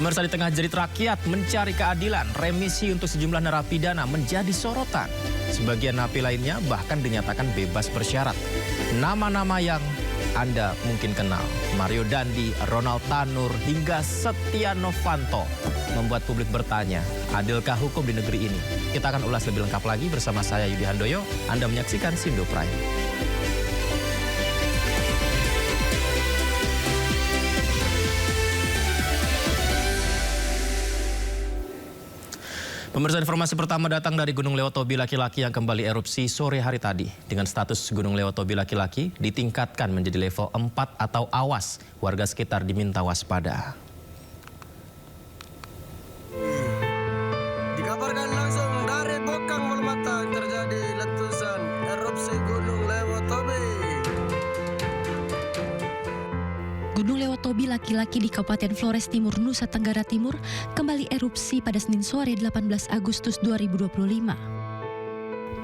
Pemirsa, di tengah jerit rakyat mencari keadilan, remisi untuk sejumlah narapidana menjadi sorotan. Sebagian napi lainnya bahkan dinyatakan bebas bersyarat. Nama-nama yang Anda mungkin kenal, Mario Dandi, Ronald Tanur, hingga Setia Novanto, membuat publik bertanya, adilkah hukum di negeri ini? Kita akan ulas lebih lengkap lagi bersama saya Yudi Handoyo. Anda menyaksikan Sindo Prime. Pemirsa, informasi pertama datang dari Gunung Lewotobi laki-laki yang kembali erupsi sore hari tadi. Dengan status Gunung Lewotobi laki-laki ditingkatkan menjadi level 4 atau awas. Warga sekitar diminta waspada. Dikabarkan langsung dari Bokang Malmata terjadi letusan erupsi Gunung Lewotobi. Gunung Lewotobi laki-laki di Kabupaten Flores Timur, Nusa Tenggara Timur kembali erupsi pada Senin sore 18 Agustus 2025.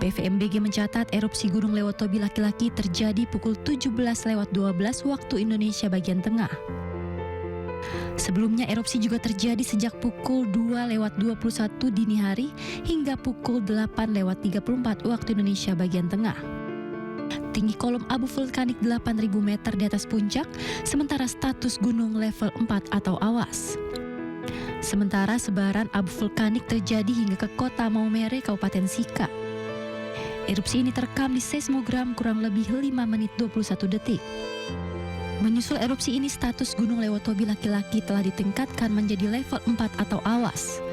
PVMBG mencatat erupsi Gunung Lewotobi laki-laki terjadi pukul 17:12 waktu Indonesia bagian tengah. Sebelumnya erupsi juga terjadi sejak pukul 2:21 dini hari hingga pukul 8:34 waktu Indonesia bagian tengah. Tinggi kolom abu vulkanik 8.000 meter di atas puncak, sementara status gunung level 4 atau awas. Sementara sebaran abu vulkanik terjadi hingga ke kota Maumere, Kabupaten Sika. Erupsi ini terekam di seismogram kurang lebih 5 menit 21 detik. Menyusul erupsi ini, status Gunung Lewotobi laki-laki telah ditingkatkan menjadi level 4 atau awas.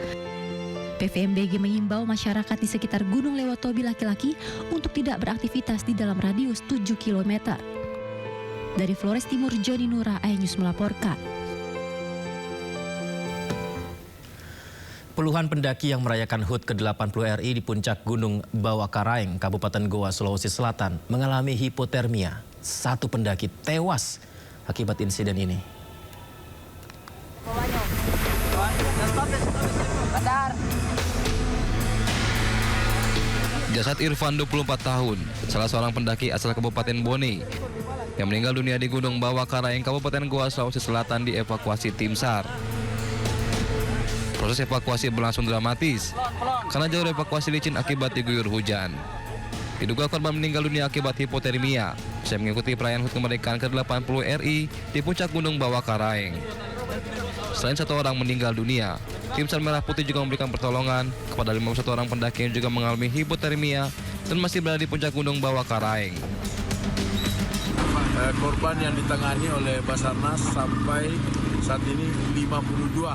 PVMBG mengimbau masyarakat di sekitar Gunung Lewotobi laki-laki untuk tidak beraktivitas di dalam radius 7 km. Dari Flores Timur, Joni Nura, iNews melaporkan. Puluhan pendaki yang merayakan HUT ke-80 RI di puncak Gunung Bawah Karaeng, Kabupaten Goa, Sulawesi Selatan mengalami hipotermia. Satu pendaki tewas akibat insiden ini. Jasad Irfan, 24 tahun, salah seorang pendaki asal Kabupaten Bone, yang meninggal dunia di Gunung Bawah Karaeng, Kabupaten Goa, Sulawesi Selatan dievakuasi tim SAR. Proses evakuasi berlangsung dramatis karena jalur evakuasi licin akibat diguyur hujan. Diduga korban meninggal dunia akibat hipotermia usai mengikuti perayaan HUT kemerdekaan ke-80 RI di puncak Gunung Bawah Karaeng. Selain satu orang meninggal dunia, tim SAR Merah Putih juga memberikan pertolongan kepada 51 orang pendaki yang juga mengalami hipotermia dan masih berada di puncak Gunung Bawah Karaeng. Korban yang ditangani oleh Basarnas sampai saat ini 52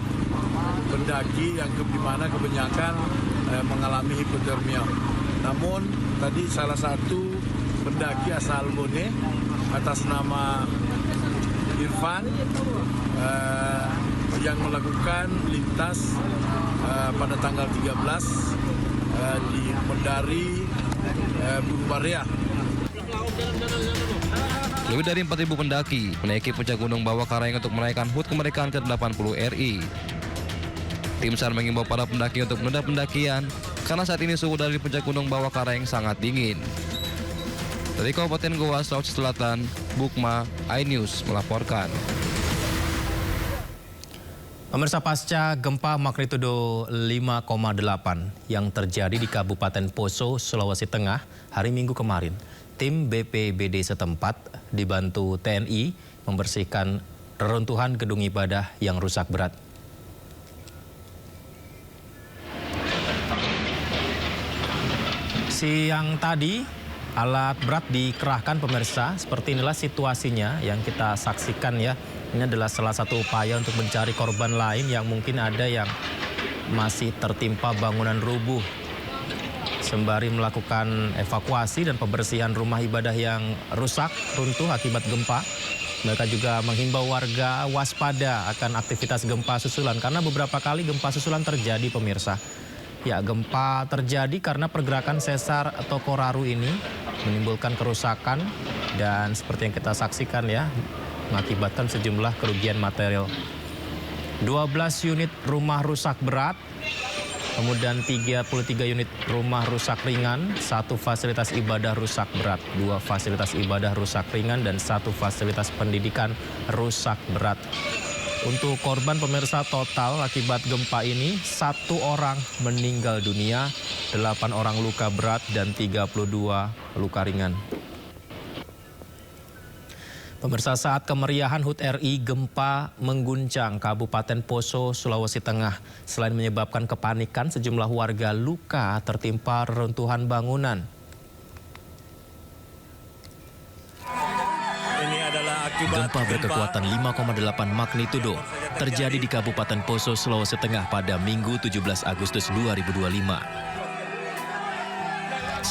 pendaki yang dimana kebanyakan mengalami hipotermia. Namun tadi salah satu pendaki asal Bone atas nama Irfan yang melakukan lintas pada tanggal 13 di Mendari Gunung Barea. Lebih dari 4.000 pendaki menaiki puncak Gunung Bawah Karaeng untuk merayakan HUT kemerdekaan ke-80 RI. Tim SAR mengimbau para pendaki untuk menunda pendakian karena saat ini suhu dari puncak Gunung Bawah Karaeng sangat dingin. Dari Kabupaten Goa, Sulawesi Selatan, Bukma, iNews melaporkan. Pemirsa, pasca gempa magnitudo 5,8 yang terjadi di Kabupaten Poso, Sulawesi Tengah hari Minggu kemarin, tim BPBD setempat dibantu TNI membersihkan reruntuhan gedung ibadah yang rusak berat. Siang tadi, alat berat dikerahkan, pemirsa. Seperti inilah situasinya yang kita saksikan ya. Ini adalah salah satu upaya untuk mencari korban lain yang mungkin ada yang masih tertimpa bangunan rubuh. Sembari melakukan evakuasi dan pembersihan rumah ibadah yang rusak, runtuh akibat gempa. Mereka juga menghimbau warga waspada akan aktivitas gempa susulan. Karena beberapa kali gempa susulan terjadi, pemirsa. Ya, gempa terjadi karena pergerakan sesar atau Koraru ini menimbulkan kerusakan. Dan seperti yang kita saksikan ya, mengakibatkan sejumlah kerugian material. 12 unit rumah rusak berat, kemudian 33 unit rumah rusak ringan, 1 fasilitas ibadah rusak berat, 2 fasilitas ibadah rusak ringan, dan 1 fasilitas pendidikan rusak berat. Untuk korban pemirsa total akibat gempa ini 1 orang meninggal dunia, 8 orang luka berat dan 32 luka ringan. Pemirsa, saat kemeriahan HUT RI, gempa mengguncang Kabupaten Poso, Sulawesi Tengah. Selain menyebabkan kepanikan, sejumlah warga luka tertimpa reruntuhan bangunan. Gempa berkekuatan 5,8 magnitudo terjadi di Kabupaten Poso, Sulawesi Tengah pada Minggu 17 Agustus 2025.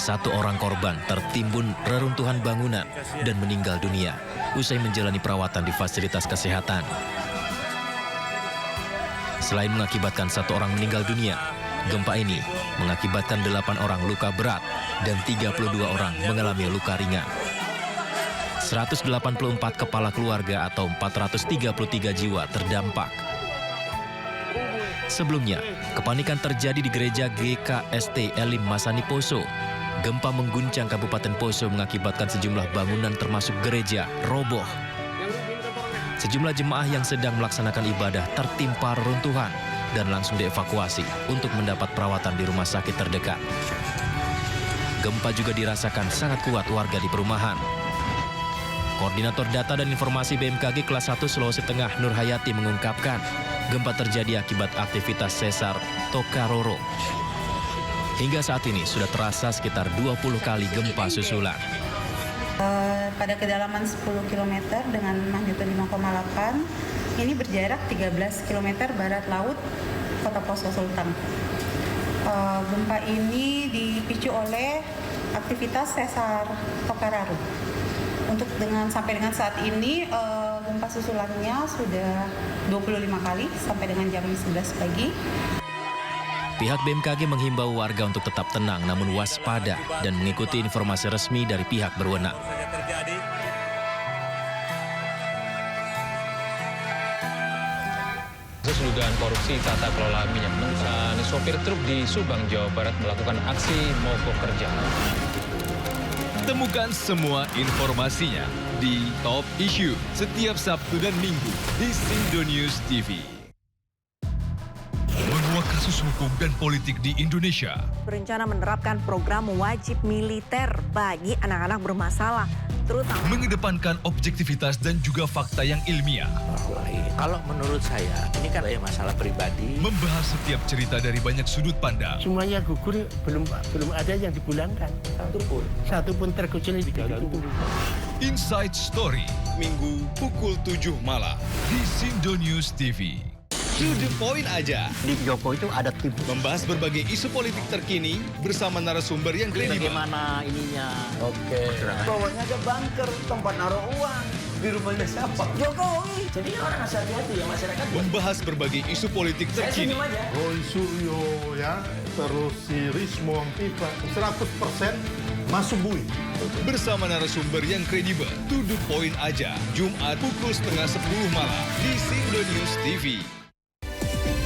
1 orang korban tertimbun reruntuhan bangunan dan meninggal dunia usai menjalani perawatan di fasilitas kesehatan. Selain mengakibatkan 1 orang meninggal dunia, gempa ini mengakibatkan 8 orang luka berat dan 32 orang mengalami luka ringan. 184 kepala keluarga atau 433 jiwa terdampak. Sebelumnya, kepanikan terjadi di gereja GKST Elim Masani Poso. Gempa mengguncang Kabupaten Poso mengakibatkan sejumlah bangunan termasuk gereja roboh. Sejumlah jemaah yang sedang melaksanakan ibadah tertimpa reruntuhan dan langsung dievakuasi untuk mendapat perawatan di rumah sakit terdekat. Gempa juga dirasakan sangat kuat warga di perumahan. Koordinator Data dan Informasi BMKG kelas 1 Sulawesi Tengah Nur Hayati mengungkapkan, gempa terjadi akibat aktivitas sesar Tokaroro. Hingga saat ini sudah terasa sekitar 20 kali gempa susulan. Pada kedalaman 10 km dengan magnitudo 5,8, ini berjarak 13 km barat laut Kota Poso Sultan. Gempa ini dipicu oleh aktivitas sesar Tokararo. Sampai dengan saat ini gempa susulannya sudah 25 kali sampai dengan jam 11 pagi. Pihak BMKG menghimbau warga untuk tetap tenang namun waspada dan mengikuti informasi resmi dari pihak berwenang. Kasus dugaan korupsi tata kelola minyak mentah, sopir truk di Subang, Jawa Barat melakukan aksi mogok kerja. Temukan semua informasinya di Top Issue setiap Sabtu dan Minggu di Sindonews TV. Menguak kasus hukum dan politik di Indonesia. Berencana menerapkan program wajib militer bagi anak-anak bermasalah, terutama Mengedepankan objektivitas dan juga fakta yang ilmiah. Kalau menurut saya, ini kan masalah pribadi. Membahas setiap cerita dari banyak sudut pandang. Semuanya gugur, belum ada yang dipulangkan. Satu pun terkecuali di itu. Inside Story, Minggu pukul 7 malam di Sindonews TV. To the point aja. Di Jokowi itu ada tim. Membahas berbagai isu politik terkini bersama narasumber yang kredibel. Bagaimana ininya? Oke. Bawahnya ada bunker, tempat naruh uang. Di rumahnya siapa? Jokowi. Jadi orang asal hati ya masyarakat. Membahas berbagai isu politik terkini. Roy Suryo ya, terus si Rismo Pipa 100% masuk bui. Bersama narasumber yang kredibel. To the point aja. Jumat pukul 9:30 malam di Sindonews TV.